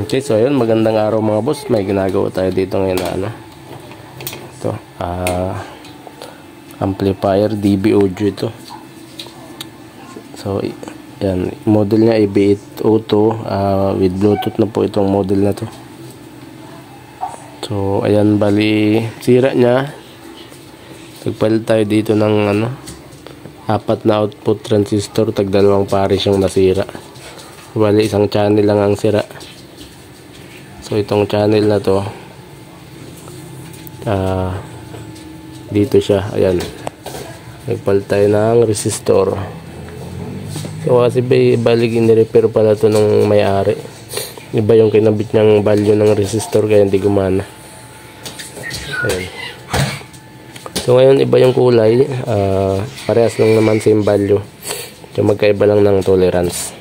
Okay, so ayun, magandang araw mga boss. May ginagawa tayo dito ngayon na ano. Ito, amplifier DB audio ito. So, yan, model niya AB802 with Bluetooth na po itong model na to. So, ayan, bali sira niya. Nagpalit tayo dito ng ano, 4 na output transistor, tag 2 pares yung nasira. Bali isang channel lang ang sira. So itong channel na to, dito siya, ayan, nagpalit tayo ng resistor. So kasi balik in-repair pala to nung may-ari. Iba yung kinabit niyang value ng resistor kaya hindi gumana. Ayan. So ngayon iba yung kulay, parehas lang naman same value. So magkaiba lang ng tolerance.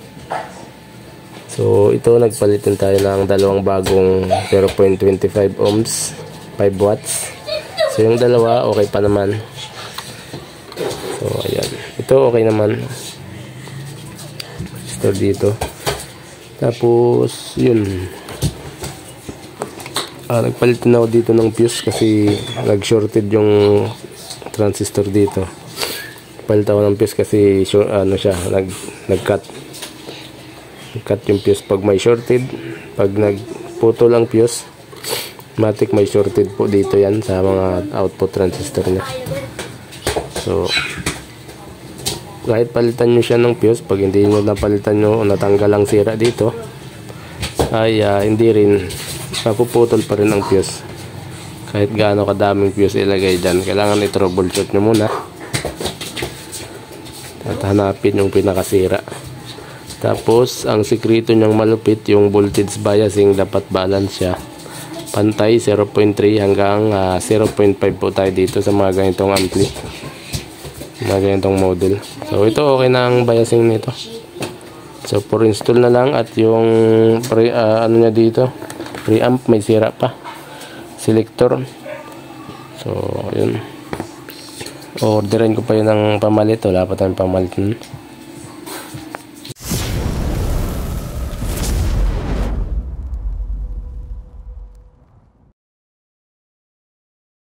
So ito, nagpalitin tayo ng dalawang bagong 0.25 ohms 5 watts. So yung dalawa okay pa naman. So ayan, ito okay naman. Resistor dito. Tapos yun, nagpalitin ako dito ng fuse kasi nag-shorted yung transistor dito. Palit ako ng fuse kasi ano siya, nag-cut yung fuse pag may shorted. Pag nagputol ang fuse, matik may shorted po dito yan sa mga output transistor niya. So kahit palitan nyo siya ng fuse, pag hindi nyo napalitan nyo o natanggal ang sira dito, ay hindi rin, napuputol pa rin ang fuse. Kahit gaano kadaming fuse ilagay dyan, kailangan i-troubleshoot nyo muna at hanapin yung pinakasira. Tapos ang sikreto niyang malupit, yung voltage biasing, dapat balance siya. Pantay 0.3 hanggang 0.5 po tayo dito sa mga ganitong ampli, mga ganitong model. So ito okay na ang biasing nito. So for install na lang, at yung ano niya dito, preamp may sira pa, selector. So yun, orderin ko pa yun ng pamalit, wala pa tayong pamalit.